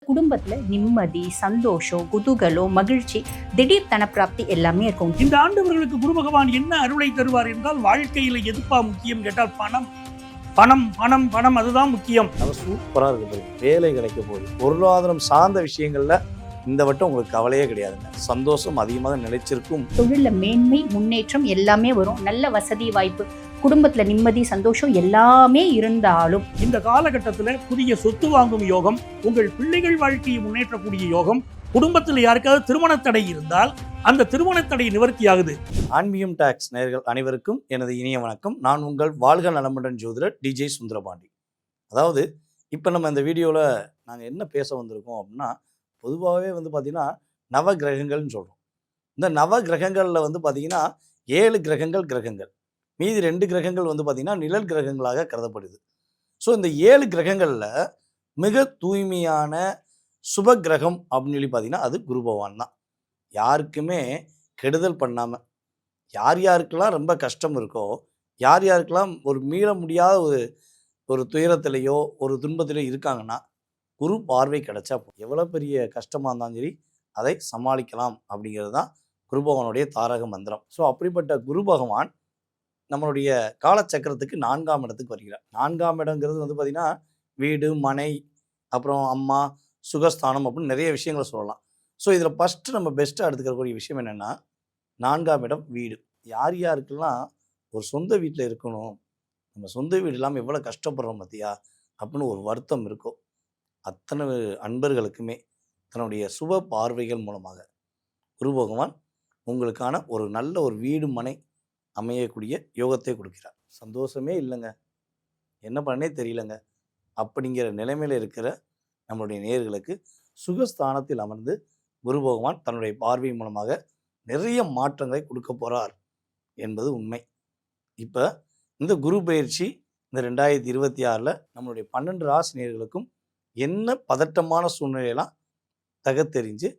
குடும்பத்துல நிம்மதி, சந்தோஷம், குதூகலம், மகிழ்ச்சி, திடீர் தனப்பிராப்தி எல்லாமே இருக்கும். இந்த ஆண்டவர்களுக்கு குரு பகவான் என்ன அருளை தருவார் என்றால், வாழ்க்கையில எதுப்பா முக்கியம் கேட்டால் பணம் பணம் பணம் பணம் அதுதான் முக்கியம். அது சூப்பரா இருக்கு. வேலை கிடைக்க போகுது. பொருளாதாரம் சார்ந்த விஷயங்கள்ல இந்த வட்டம் உங்களுக்கு கவலையே கிடையாதுங்க. சந்தோஷம் அதிகமாக நிலைச்சிருக்கும். தொழில மேன்மை, முன்னேற்றம் எல்லாமே வரும். நல்ல வசதி வாய்ப்பு, குடும்பத்துல நிம்மதி, சந்தோஷம் எல்லாமே இருந்தாலும் இந்த காலகட்டத்தில் புதிய சொத்து வாங்கும் யோகம், உங்கள் பிள்ளைகள் வாழ்க்கையை முன்னேற்றக்கூடிய யோகம், குடும்பத்தில் யாருக்காவது திருமண தடை இருந்தால் அந்த திருமண தடை நிவர்த்தி ஆகுது. ஆன்மீகம் டாக்ஸ் நேயர்கள் அனைவருக்கும் எனது இனிய வணக்கம். நான் உங்கள் வாழ்க நலமுடன் ஜோதிடர் டிஜே சுந்தரபாண்டி. அதாவது இப்போ நம்ம இந்த வீடியோவில் நாங்கள் என்ன பேச வந்திருக்கோம் அப்படின்னா, பொதுவாகவே பார்த்தீங்கன்னா நவ கிரகங்கள்னு சொல்கிறோம். இந்த நவ கிரகங்களில் பார்த்தீங்கன்னா 7 கிரகங்கள், மீதி 2 கிரகங்கள் பார்த்தீங்கன்னா நிழல் கிரகங்களாக கருதப்படுது. ஸோ இந்த 7 கிரகங்களில் மிக தூய்மையான சுப கிரகம் அப்படின்னு சொல்லி பார்த்தீங்கன்னா அது குரு பகவான் தான். யாருக்குமே கெடுதல் பண்ணாமல், யார் யாருக்கெல்லாம் ரொம்ப கஷ்டம் இருக்கோ, யார் யாருக்கெல்லாம் ஒரு மீள முடியாத ஒரு துயரத்திலேயோ ஒரு துன்பத்திலேயோ இருக்காங்கன்னா, குரு பார்வை கிடைச்சா எவ்வளோ பெரிய கஷ்டமாக இருந்தாலும் சரி அதை சமாளிக்கலாம் அப்படிங்கிறது தான் குரு பகவானுடைய தாரக மந்திரம். ஸோ அப்படிப்பட்ட குரு பகவான் நம்மளுடைய காலச்சக்கரத்துக்கு 4ஆம் இடத்துக்கு வருகிறார். 4ஆம் இடங்கிறது பார்த்திங்கன்னா வீடு, மனை, அப்புறம் அம்மா, சுகஸ்தானம் அப்படின்னு நிறைய விஷயங்களை சொல்லலாம். ஸோ இதில் ஃபஸ்ட்டு நம்ம பெஸ்ட்டாக எடுத்துக்கக்கூடிய விஷயம் என்னென்னா, 4ஆம் இடம் வீடு. யார் யாருக்கெல்லாம் ஒரு சொந்த வீட்டில் இருக்கணும், நம்ம சொந்த வீடு இல்லாமல் எவ்வளோ கஷ்டப்படுறோம் பார்த்தியா அப்படின்னு ஒரு வருத்தம் இருக்கோ, அத்தனை அன்பர்களுக்குமே தன்னுடைய சுப பார்வைகள் மூலமாக குரு பகவான் உங்களுக்கான ஒரு நல்ல ஒரு வீடு, மனை அமையக்கூடிய யோகத்தை கொடுக்கிறார். சந்தோஷமே இல்லைங்க, என்ன பண்ணே தெரியலங்க அப்படிங்கிற நிலைமையில் இருக்கிற நம்மளுடைய நேயர்களுக்கு சுகஸ்தானத்தில் அமர்ந்து குரு பகவான் தன்னுடைய பார்வை மூலமாக நிறைய மாற்றங்களை கொடுக்க போகிறார் என்பது உண்மை. இப்போ இந்த குரு பயிற்சி இந்த 2026 நம்மளுடைய 12 ராசி நேயர்களுக்கும் என்ன பதட்டமான சூழ்நிலையெல்லாம் தகத்தெறிஞ்சு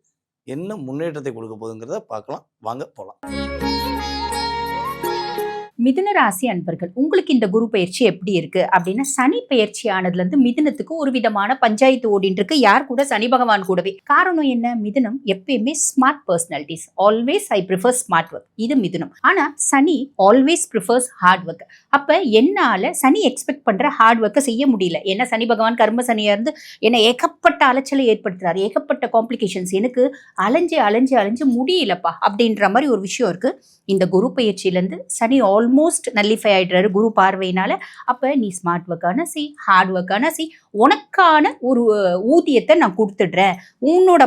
என்ன முன்னேற்றத்தை கொடுக்க போகுதுங்கிறத பார்க்கலாம். வாங்க போகலாம். மிதுன ராசி அன்பர்கள், உங்களுக்கு இந்த குரு பயிற்சி எப்படி இருக்கு அப்படின்னா, சனி பயிற்சி ஆனதுல இருந்து மிதுனத்துக்கு ஒரு விதமான பஞ்சாயத்து ஓடிட்டு இருக்கு. யார் கூட? சனி பகவான் கூடவே. காரணம் என்ன? மிதுனம் எப்பயுமே smart personalities. Always I prefer smart work. இது மிதுனம். ஆனா சனி ஆல்வேஸ் ப்ரிஃபர்ஸ் ஹார்ட் ஒர்க். அப்ப என்னால சனி எக்ஸ்பெக்ட் பண்ற ஹார்ட் ஒர்க்கை செய்ய முடியல. ஏன்னா சனி பகவான் கர்ம சனியா இருந்து என்ன ஏகப்பட்ட அலைச்சலை ஏற்படுத்துறாரு, ஏகப்பட்ட காம்ப்ளிகேஷன்ஸ். எனக்கு அலைஞ்சு அலைஞ்சு அலைஞ்சு முடியலப்பா அப்படின்ற மாதிரி ஒரு விஷயம் இருக்கு. இந்த குரு பயிற்சியிலேருந்து சனி ஆல்மோஸ்ட் நல்லிஃபை ஆயிடுறாரு குரு பார்வையினால. அப்போ நீ ஸ்மார்ட் ஒர்க்கான செய், ஹார்ட் ஒர்க்கான செய், உனக்கான ஒரு ஊதியத்தை நான் கொடுத்துடுறேன், உன்னோட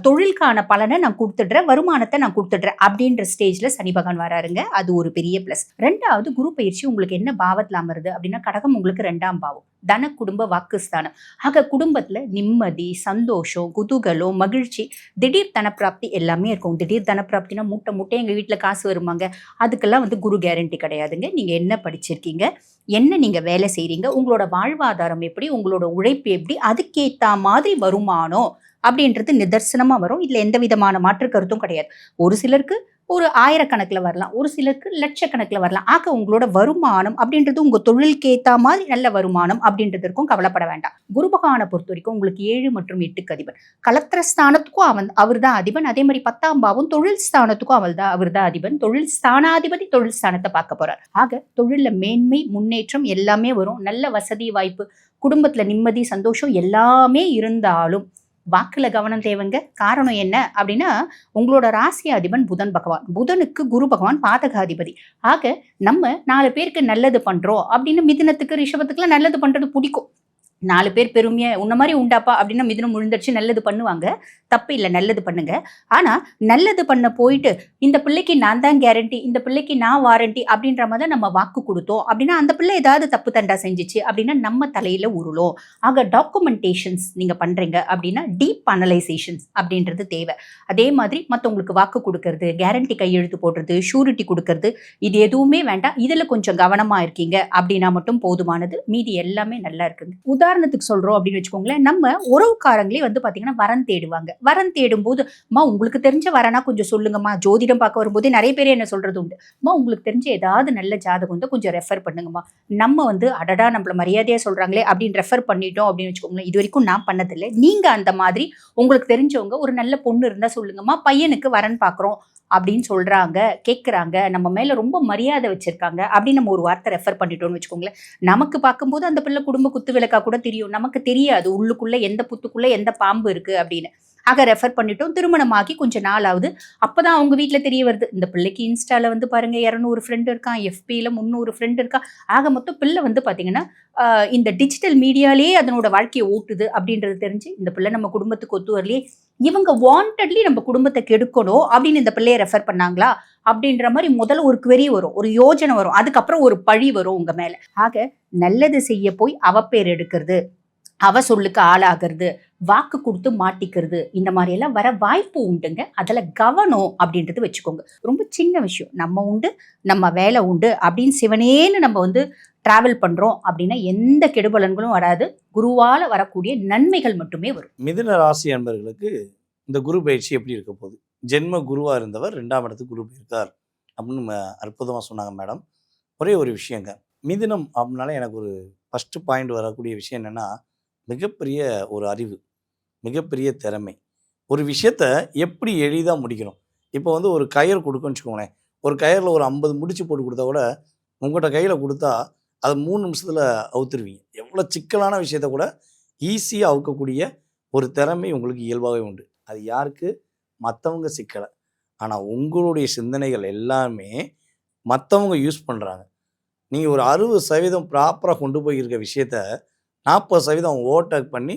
தொழிலுக்கான பலனை நான் கொடுத்துடுறேன், வருமானத்தை நான் கொடுத்துடுறேன் அப்படின்ற ஸ்டேஜ்ல சனி பகவான் வராருங்க. அது ஒரு பெரிய பிளஸ். 2வது குரு பயிற்சி உங்களுக்கு என்ன பாவத்தில் அமருது அப்படின்னா, கடகம் உங்களுக்கு 2ஆம் பாவம், தன குடும்ப வாக்குஸ்தானம். ஆக குடும்பத்துல நிம்மதி, சந்தோஷம், குதூகலம், மகிழ்ச்சி, திடீர் தனப்பிராப்தி எல்லாமே இருக்கும். திடீர் தனப்பிராப்தினா மூட்டை மூட்டை எங்க வீட்டுல காசு வருமாங்க, அதுக்கெல்லாம் குரு கேரண்டி கிடையாதுங்க. நீங்க என்ன படிச்சிருக்கீங்க, என்ன நீங்க வேலை செய்றீங்க, உங்களோட வாழ்வாதாரம் எப்படி, உங்களோட உழைப்பு எப்படி, அதுக்கேத்த மாதிரி வருமானம் அப்படின்றது நிதர்சனமா வரும். இதுல எந்த விதமான மாற்று கருத்தும் கிடையாது. ஒரு சிலருக்கு ஒரு 1000கணக்கில் வரலாம், ஒரு சிலருக்கு லட்சக்கணக்கில் வரலாம். ஆக உங்களோட வருமானம் அப்படின்றது உங்க தொழிலுக்கு ஏற்ற மாதிரி நல்ல வருமானம் அப்படின்றதுக்கும் கவலைப்பட வேண்டாம். குரு பகவானை பொறுத்த வரைக்கும் உங்களுக்கு 7 மற்றும் 8க்கு அதிபன். கலத்திர ஸ்தானத்துக்கும் அவர் தான் அதிபன். அதே மாதிரி 10ஆம் பாவம் தொழில் ஸ்தானத்துக்கும் அவர் தான் அதிபன். தொழில் ஸ்தானாதிபதி தொழில் ஸ்தானத்தை பார்க்க போறார். ஆக தொழில மேன்மை, முன்னேற்றம் எல்லாமே வரும். நல்ல வசதி வாய்ப்பு, குடும்பத்துல நிம்மதி, சந்தோஷம் எல்லாமே இருந்தாலும் வாக்குல கவனம் தேவைங்க. காரணம் என்ன அப்படின்னா, உங்களோட ராசி அதிபன் புதன் பகவான். புதனுக்கு குரு பகவான் பாதகாதிபதி. ஆக நம்ம 4 பேருக்கு நல்லது பண்றோம் அப்படின்னு மிதுனத்துக்கு, ரிஷபத்துக்குலாம் நல்லது பண்றது பிடிக்கும். 4 பேர் பெருமையா உன்ன மாதிரி உண்டாப்பா அப்படின்னா மிதுனம் முழுந்தடிச்சு நல்லது பண்ணுவாங்க. தப்பு இல்லை, நல்லது பண்ணுங்க. ஆனா நல்லது பண்ண போயிட்டு இந்த பிள்ளைக்கு நான் தான் கேரண்டி, இந்த பிள்ளைக்கு நான் வாரண்டி அப்படின்ற மாதிரி நம்ம வாக்கு கொடுத்தோம் அப்படின்னா, அந்த பிள்ளை ஏதாவது தப்பு தண்டா செஞ்சிச்சு அப்படின்னா நம்ம தலையில உருளும். ஆக டாக்குமெண்டேஷன்ஸ் நீங்க பண்றீங்க அப்படின்னா டீப் அனலைசேஷன்ஸ் அப்படின்றது தேவை. அதே மாதிரி மற்றவங்களுக்கு வாக்கு கொடுக்கறது, கேரண்டி கையெழுத்து போடுறது, ஷூரிட்டி கொடுக்கறது, இது எதுவுமே வேண்டாம். இதுல கொஞ்சம் கவனமா இருக்கீங்க அப்படின்னா மட்டும் போதுமானது. மீதி எல்லாமே நல்லா இருக்குங்க. உதாரணத்துக்கு சொல்றோம் அப்படின்னு வச்சுக்கோங்களேன், நம்ம உறவுக்காரங்களே வந்து பாத்தீங்கன்னா வரன் தேடுவாங்க. வரன் தேடும் போது, அம்மா உங்களுக்கு தெரிஞ்ச வரனா கொஞ்சம் சொல்லுங்கம்மா. ஜோதிடம் பார்க்க வரும்போதே நிறைய பேர் என்ன சொல்றது உண்டு, அம்மா உங்களுக்கு தெரிஞ்ச ஏதாவது நல்ல ஜாதகம் தான் கொஞ்சம் ரெஃபர் பண்ணுங்கம்மா. நம்ம வந்து அடடா நம்மள மரியாதையா சொல்றாங்களே அப்படின்னு ரெஃபர் பண்ணிட்டோம் அப்படின்னு வச்சுக்கோங்களேன். இது வரைக்கும் நான் பண்ணதில்லை. நீங்க அந்த மாதிரி உங்களுக்கு தெரிஞ்சவங்க ஒரு நல்ல பொண்ணு இருந்தா சொல்லுங்கம்மா, பையனுக்கு வரன் பார்க்குறோம் அப்படின்னு சொல்றாங்க, கேட்குறாங்க, நம்ம மேல ரொம்ப மரியாதை வச்சிருக்காங்க அப்படின்னு நம்ம ஒரு வார்த்தை ரெஃபர் பண்ணிட்டோம்னு வச்சுக்கோங்களேன். நமக்கு பார்க்கும்போது அந்த பிள்ளை குடும்ப குத்து விளக்கா கூட தெரியும். நமக்கு தெரியாது உள்ளுக்குள்ள எந்த புத்துக்குள்ள எந்த பாம்பு இருக்கு அப்படின்னு. ஆக ரெஃபர் பண்ணிட்டோம். திருமணமாகி கொஞ்ச நாள் ஆகுது. அப்பதான் அவங்க வீட்ல தெரிய வருது, இந்த பிள்ளைக்கு இன்ஸ்டால வந்து பாருங்க 200 ஃப்ரெண்ட் இருக்கான், எஃபில 300 ஃப்ரெண்ட் இருக்கான். ஆக மொத்தம் பிள்ளை வந்து பாத்தீங்கன்னா இந்த டிஜிட்டல் மீடியாலேயே அதனோட வாழ்க்கையை ஓட்டுது அப்படின்றது தெரிஞ்சு, இந்த பிள்ளை நம்ம குடும்பத்துக்கு ஒத்து வரலையே, இவங்க வாண்டட்லி நம்ம குடும்பத்தை கெடுக்கணும் அப்படின்னு இந்த பிள்ளையை ரெஃபர் பண்ணாங்களா அப்படின்ற மாதிரி முதல்ல ஒரு query வரும், ஒரு யோஜனை வரும், அதுக்கப்புறம் ஒரு பழி வரும் உங்க மேல. ஆக நல்லது செய்ய போய் அவப்பேர் எடுக்கிறது, அவ சொல்லுக்கு ஆளாகிறது, வாக்கு கொடுத்து மாட்டிக்கிறது, இந்த மாதிரி எல்லாம் வர வாய்ப்பு உண்டுங்க. அதுல கவனம் அப்படின்றது வச்சுக்கோங்க. ரொம்ப சின்ன விஷயம், நம்ம உண்டு நம்ம வேலை உண்டு அப்படின்னு சிவனேன்னு நம்ம வந்து டிராவல் பண்றோம் அப்படின்னா எந்த கெடுபலன்களும் வராது. குருவால வரக்கூடிய நன்மைகள் மட்டுமே வரும். மிதுன ராசி அன்பர்களுக்கு இந்த குரு பயிற்சி எப்படி இருக்க போகுது? ஜென்ம குருவா இருந்தவர் 2ஆம் இடத்துக்கு குரு போயிருக்கார் அப்படின்னு அற்புதமா சொன்னாங்க மேடம். ஒரே ஒரு விஷயங்க, மிதுனம் அப்படின்னாலே எனக்கு ஒரு ஃபர்ஸ்ட் பாயிண்ட் வரக்கூடிய விஷயம் என்னன்னா, மிகப்பெரிய ஒரு அறிவு, மிகப்பெரிய திறமை, ஒரு விஷயத்த எப்படி எளிதாக முடிக்கணும். இப்போ வந்து ஒரு கயிறு கொடுக்குன்னு வச்சுக்கோங்களேன், ஒரு கயிறில் ஒரு 50 முடிச்சு போட்டு கொடுத்தா கூட உங்கள்கிட்ட கையில் கொடுத்தா அதை 3 நிமிஷத்தில் அவுத்துருவீங்க. எவ்வளோ சிக்கலான விஷயத்த கூட ஈஸியாக அவுக்கக்கூடிய ஒரு திறமை உங்களுக்கு இயல்பாகவே உண்டு. அது யாருக்கு? மற்றவங்க சிக்கலை. ஆனால் உங்களுடைய சிந்தனைகள் எல்லாமே மற்றவங்க யூஸ் பண்ணுறாங்க. நீங்கள் ஒரு 60% ப்ராப்பராக கொண்டு போயிருக்க விஷயத்த 40% அவங்க ஓவர்டேக் பண்ணி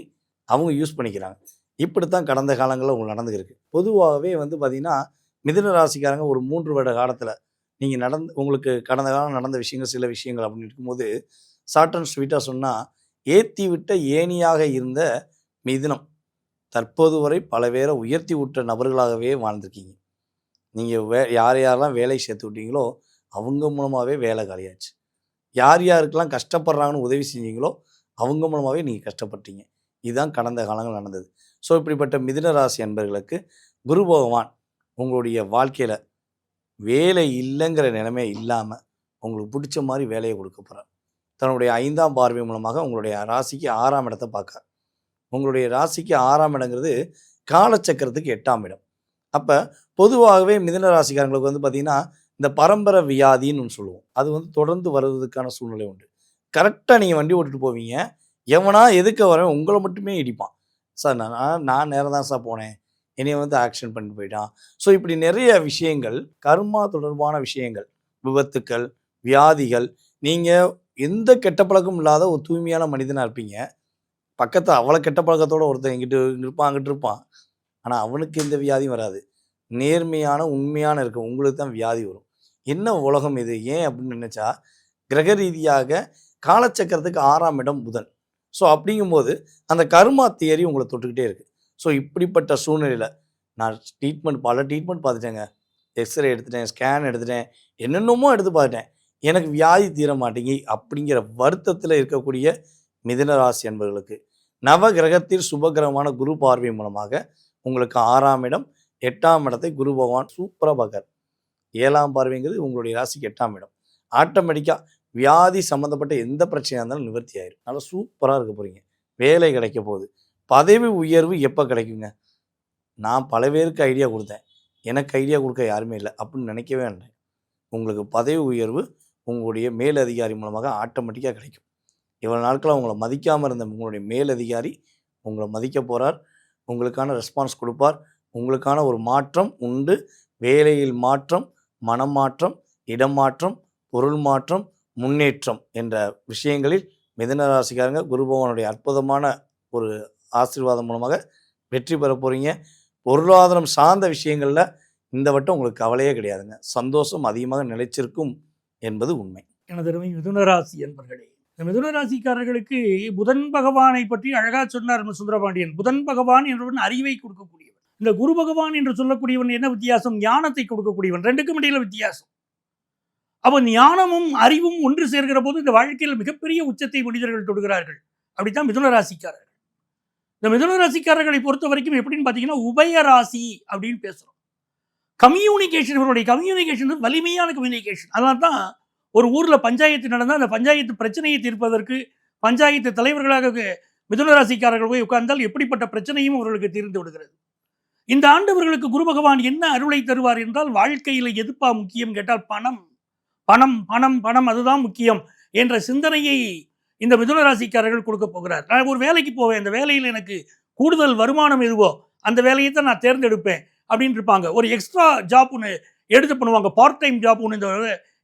அவங்க யூஸ் பண்ணிக்கிறாங்க. இப்படித்தான் கடந்த காலங்களில் உங்களுக்கு நடந்துருக்கு. பொதுவாகவே வந்து பார்த்திங்கன்னா, மிதுன ராசிக்காரங்க ஒரு 3 வருட காலத்தில் நீங்கள் உங்களுக்கு கடந்த காலம் நடந்த விஷயங்கள், சில விஷயங்கள் அப்படின்னு இருக்கும்போது ஷார்ட் அண்ட் ஸ்வீட்டாக சொன்னால், ஏற்றி விட்ட ஏணியாக இருந்த மிதுனம் தற்போது வரை பல பேரை உயர்த்தி விட்ட நபர்களாகவே வாழ்ந்திருக்கீங்க. நீங்கள் யார் யாரெல்லாம் வேலை சேர்த்து விட்டீங்களோ அவங்க மூலமாகவே வேலை காலியாச்சு. யார் யாருக்கெல்லாம் கஷ்டப்படுறாங்கன்னு உதவி செஞ்சீங்களோ அவங்க மூலமாகவே நீங்கள் கஷ்டப்பட்டீங்க. இதுதான் கடந்த காலங்கள் நடந்தது. ஸோ இப்படிப்பட்ட மிதுன ராசி அன்பர்களுக்கு குரு பகவான் உங்களுடைய வாழ்க்கையில் வேலை இல்லைங்கிற நிலைமை இல்லாமல் உங்களுக்கு பிடிச்ச மாதிரி வேலையை கொடுக்க போகிறார். தன்னுடைய 5ஆம் பார்வை மூலமாக உங்களுடைய ராசிக்கு 6ஆம் இடத்தை பார்க்க. உங்களுடைய ராசிக்கு 6ஆம் இடங்கிறது காலச்சக்கரத்துக்கு 8ஆம் இடம். அப்போ பொதுவாகவே மிதுன ராசிக்காரங்களுக்கு வந்து பார்த்திங்கன்னா, இந்த பரம்பரை வியாதின்னு ஒன்று சொல்லுவோம், அது வந்து தொடர்ந்து வருவதற்கான சூழ்நிலை உண்டு. கரெக்டாக நீங்கள் வண்டி ஓட்டிட்டு போவீங்க, எவனா எதுக்க வரேன் உங்களை மட்டுமே இடிப்பான். சார் நான் நேரம் தான் சார் போனேன், என்னைய வந்து ஆக்ஷன் பண்ணிட்டு போயிட்டான். ஸோ இப்படி நிறைய விஷயங்கள், கர்மா தொடர்பான விஷயங்கள், விபத்துக்கள், வியாதிகள். நீங்கள் எந்த கெட்ட பழக்கமும் இல்லாத ஒரு தூய்மையான மனிதனாக இருப்பீங்க. பக்கத்தில் அவ்வளோ கெட்ட பழக்கத்தோடு ஒருத்தன் இங்கிட்டு இருப்பான் அங்கிட்டு இருப்பான், ஆனால் அவனுக்கு எந்த வியாதியும் வராது. நேர்மையான உண்மையான இருக்க உங்களுக்கு தான் வியாதி வரும். என்ன உலகம் இது? ஏன் அப்படின்னு நினச்சா, கிரக ரீதியாக காலச்சக்கரத்துக்கு 6ஆம் இடம் புதன். ஸோ அப்படிங்கும்போது அந்த கர்மா தியரி உங்களை தொட்டுக்கிட்டே இருக்குது. ஸோ இப்படிப்பட்ட சூழ்நிலையில் நான் பல ட்ரீட்மெண்ட் பார்த்துட்டேங்க, எக்ஸ்ரே எடுத்துட்டேன், ஸ்கேன் எடுத்துட்டேன், என்னென்னமோ எடுத்து பார்த்துட்டேன், எனக்கு வியாதி தீர மாட்டேங்கி அப்படிங்கிற வருத்தத்தில் இருக்கக்கூடிய மிதுன ராசி அன்பர்களுக்கு நவ கிரகத்தில் சுபகிரகமான குரு பார்வை மூலமாக உங்களுக்கு 6ஆம் இடம் 8ஆம் இடத்தை குரு பகவான் சூப்பராக பார்க்கார். 7ஆம் பார்வைங்கிறது உங்களுடைய ராசிக்கு 8ஆம் இடம். ஆட்டோமேட்டிக்காக வியாதி சம்மந்தப்பட்ட எந்த பிரச்சனையாக இருந்தாலும் நிவர்த்தி ஆயிடும். நல்லா சூப்பராக இருக்க போகிறீங்க. வேலை கிடைக்க போகுது. பதவி உயர்வு எப்போ கிடைக்குங்க? நான் பல பேருக்கு ஐடியா கொடுத்தேன், எனக்கு ஐடியா கொடுக்க யாருமே இல்லை அப்படின்னு நினைக்கவே வேண்டாம். உங்களுக்கு பதவி உயர்வு உங்களுடைய மேலதிகாரி மூலமாக ஆட்டோமேட்டிக்காக கிடைக்கும். இவ்வளோ நாட்களாக உங்களை மதிக்காமல் இருந்த உங்களுடைய மேலதிகாரி உங்களை மதிக்க போகிறார். உங்களுக்கான ரெஸ்பான்ஸ் கொடுப்பார். உங்களுக்கான ஒரு மாற்றம் உண்டு. வேலையில் மாற்றம், மனம் மாற்றம், இடம் மாற்றம், பொருள் மாற்றம், முன்னேற்றம் என்ற விஷயங்களில் மிதுன ராசிக்காரங்க குரு பகவானுடைய அற்புதமான ஒரு ஆசீர்வாதம் மூலமாக வெற்றி பெற போகிறீங்க. பொருளாதாரம் சார்ந்த விஷயங்களில் இந்த வட்டம் உங்களுக்கு கவலையே கிடையாதுங்க. சந்தோஷம் அதிகமாக நிலைச்சிருக்கும் என்பது உண்மை. எனதருமை மிதுனராசி என்பர்களே, இந்த மிதுனராசிக்காரர்களுக்கு புதன் பகவானை பற்றி அழகா சொன்னார் சுந்தரபாண்டியன். புதன் பகவான் என்றவன் அறிவை கொடுக்கக்கூடியவன். இந்த குரு பகவான் என்று சொல்லக்கூடியவன் என்ன வித்தியாசம்? ஞானத்தை கொடுக்கக்கூடியவன். ரெண்டுக்கும் இடையில வித்தியாசம். அவன் ஞானமும் அறிவும் ஒன்று சேர்கிற போது இந்த வாழ்க்கையில் மிகப்பெரிய உச்சத்தை மனிதர்கள் தொடுகிறார்கள். அப்படித்தான் மிதுன ராசிக்காரர்கள். இந்த மிதுன ராசிக்காரர்களை பொறுத்த வரைக்கும் எப்படின்னு பார்த்தீங்கன்னா உபயராசி அப்படின்னு பேசுகிறோம். கம்யூனிகேஷன், இவருடைய கம்யூனிகேஷன் வலிமையான கம்யூனிகேஷன். அதனால தான் ஒரு ஊரில் பஞ்சாயத்து நடந்தால் அந்த பஞ்சாயத்து பிரச்சனையை தீர்ப்பதற்கு பஞ்சாயத்து தலைவர்களாக மிதுன ராசிக்காரர்கள் போய் உட்கார்ந்தால் எப்படிப்பட்ட பிரச்சனையும் அவர்களுக்கு தீர்ந்து விடுகிறது. இந்த ஆண்டு அவர்களுக்கு குரு பகவான் என்ன அருளை தருவார் என்றால், வாழ்க்கையில் எதுப்பா முக்கியம் கேட்டால் பணம் பணம் பணம் பணம் அதுதான் முக்கியம் என்ற சிந்தனையை இந்த மிதுன ராசிக்காரர்கள் கொடுக்க போகிறார். நான் ஒரு வேலைக்கு போவேன், அந்த வேலையில் எனக்கு கூடுதல் வருமானம் எதுவோ அந்த வேலையை தான் நான் தேர்ந்தெடுப்பேன் அப்படின்னு இருப்பாங்க. ஒரு எக்ஸ்ட்ரா ஜாப் ஒன்று எடுத்து பண்ணுவாங்க, பார்ட் டைம் ஜாப் ஒன்று இந்த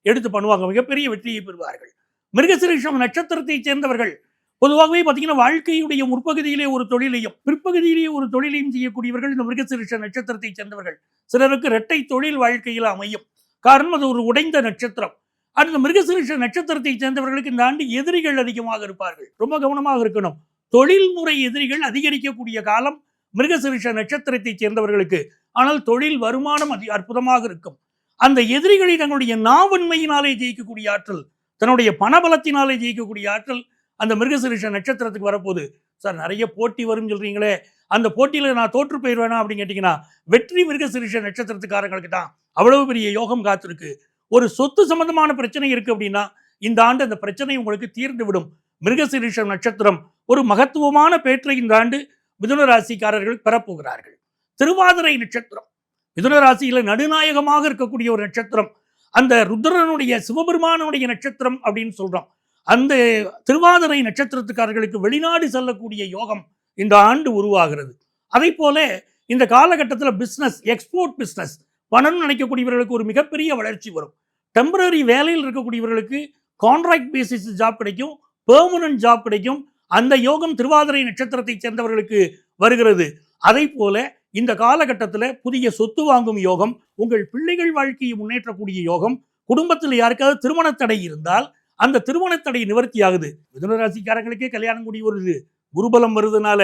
எடுத்து பண்ணுவாங்க, மிகப்பெரிய வெற்றியை பெறுவார்கள். மிருகசீரிஷம் நட்சத்திரத்தை சேர்ந்தவர்கள் பொதுவாகவே பார்த்தீங்கன்னா வாழ்க்கையுடைய முற்பகுதியிலே ஒரு தொழிலையும் பிற்பகுதியிலே ஒரு தொழிலையும் செய்யக்கூடியவர்கள் இந்த மிருகசீரிஷ நட்சத்திரத்தை சேர்ந்தவர்கள். சிலருக்கு இரட்டை தொழில் வாழ்க்கையில் அமையும். காரணம் அது ஒரு உடைந்த நட்சத்திரம். அந்த மிருகசீரிஷ நட்சத்திரத்தை சேர்ந்தவர்களுக்கு இந்த ஆண்டு எதிரிகள் அதிகமாக இருப்பார்கள். ரொம்ப கவனமாக இருக்கணும். தொழில்முறை எதிரிகள் அதிகரிக்கக்கூடிய காலம் மிருகசீரிஷ நட்சத்திரத்தை சேர்ந்தவர்களுக்கு. ஆனால் தொழில் வருமானம் அற்புதமாக இருக்கும். அந்த எதிரிகளை தங்களுடைய நாவன்மையினாலே ஜெயிக்கக்கூடிய ஆற்றல், தன்னுடைய பணபலத்தினாலே ஜெயிக்கக்கூடிய ஆற்றல் அந்த மிருகசீரிஷ நட்சத்திரத்துக்கு வரப்போகுது. சார் நிறைய போட்டி வரும் சொல்றீங்களே, அந்த போட்டியில் நான் தோற்று போயிடுவேனா அப்படின்னு கேட்டிங்கன்னா, வெற்றி மிருகசீரிஷ நட்சத்திரத்துக்காரங்களுக்கு தான். அவ்வளவு பெரிய யோகம் காத்திருக்கு. ஒரு சொத்து சம்பந்தமான பிரச்சனை இருக்கு அப்படின்னா இந்த ஆண்டு அந்த பிரச்சனை உங்களுக்கு தீர்ந்து விடும். மிருகசீரிஷ நட்சத்திரம் ஒரு மகத்துவமான பேற்றை இந்த ஆண்டு மிதுன ராசிக்காரர்கள் பெறப்போகிறார்கள். திருவாதிரை நட்சத்திரம் மிதுன ராசியில நடுநாயகமாக இருக்கக்கூடிய ஒரு நட்சத்திரம். அந்த ருத்ரனுடைய சிவபெருமானுடைய நட்சத்திரம் அப்படின்னு சொல்றோம். அந்த திருவாதிரை நட்சத்திரத்துக்காரர்களுக்கு வெளிநாடு செல்லக்கூடிய யோகம் இந்த ஆண்டு உருவாகிறது. அதே போல இந்த காலகட்டத்தில் பிஸ்னஸ், எக்ஸ்போர்ட் பிஸ்னஸ், பணம் நினைக்கக்கூடியவர்களுக்கு ஒரு மிகப்பெரிய வளர்ச்சி வரும். டெம்பரரி வேலையில் இருக்கக்கூடியவர்களுக்கு கான்ட்ராக்ட் பேசிஸ் ஜாப் கிடைக்கும், பெர்மனன்ட் ஜாப் கிடைக்கும். அந்த யோகம் திருவாதிரை நட்சத்திரத்தை சேர்ந்தவர்களுக்கு வருகிறது. அதை போல இந்த காலகட்டத்தில் புதிய சொத்து வாங்கும் யோகம், உங்கள் பிள்ளைகள் வாழ்க்கையை முன்னேற்றக்கூடிய யோகம், குடும்பத்தில் யாருக்காவது திருமண தடை இருந்தால் அந்த திருமண தடை நிவர்த்தி ஆகுது. மிதுன ராசிக்காரங்களுக்கே கல்யாணம் கூடி வருது, குருபலம் வருதுனால.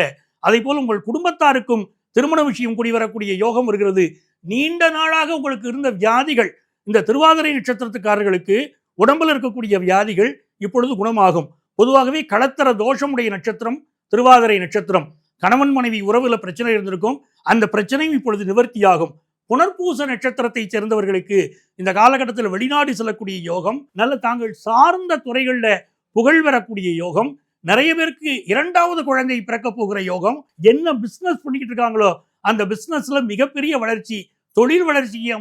அதே போல் உங்கள் குடும்பத்தாருக்கும் திருமண விஷயம் கூடி வரக்கூடிய யோகம் வருகிறது. நீண்ட நாளாக உங்களுக்கு இருந்த வியாதிகள், இந்த திருவாதிரை நட்சத்திரத்துக்காரர்களுக்கு உடம்புல இருக்கக்கூடிய வியாதிகள் இப்பொழுது குணமாகும். பொதுவாகவே களத்தர தோஷமுடைய நட்சத்திரம் திருவாதிரை நட்சத்திரம். கணவன் மனைவி உறவுல பிரச்சனை இருந்திருக்கும், அந்த பிரச்சனையும் இப்பொழுது நிவர்த்தியாகும். புனர்பூச நட்சத்திரத்தை சேர்ந்தவர்களுக்கு இந்த காலகட்டத்தில் வெளிநாடு செல்லக்கூடிய யோகம், நல்ல தாங்கள் சார்ந்த துறைகளில் புகழ் பெறக்கூடிய யோகம், நிறைய பேருக்கு இரண்டாவது குழந்தை பிறக்க போகிற யோகம், என்ன பிசினஸ் பண்ணிக்கிட்டு இருக்காங்களோ அந்த பிசினஸ்ல மிகப்பெரிய வளர்ச்சி, தொழில் வளர்ச்சியை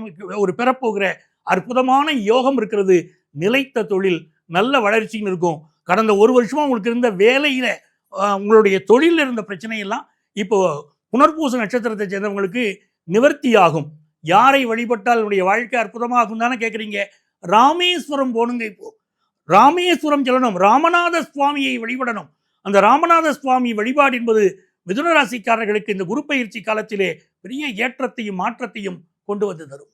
ஒரு பெறப்போகிற அற்புதமான யோகம் இருக்கிறது. நிலைத்த தொழில் நல்ல வளர்ச்சின்னு இருக்கும். கடந்த ஒரு வருஷமா உங்களுக்கு இருந்த வேலையில உங்களுடைய தொழிலில் இருந்த பிரச்சனையெல்லாம் இப்போ புனர்பூச நட்சத்திரத்தை சேர்ந்தவங்களுக்கு நிவர்த்தி ஆகும். யாரை வழிபட்டால் உங்களுடைய வாழ்க்கை அற்புதமாகும் தானே கேட்குறீங்க? ராமேஸ்வரம் போனுங்க. இப்போ ராமேஸ்வரம் செல்லணும், ராமநாத சுவாமியை வழிபடணும். அந்த ராமநாத சுவாமி வழிபாடு என்பது மிதுன ராசிக்காரர்களுக்கு இந்த குரு பயிற்சி காலத்திலே பெரிய ஏற்றத்தையும் மாற்றத்தையும் கொண்டு வந்து தரும்.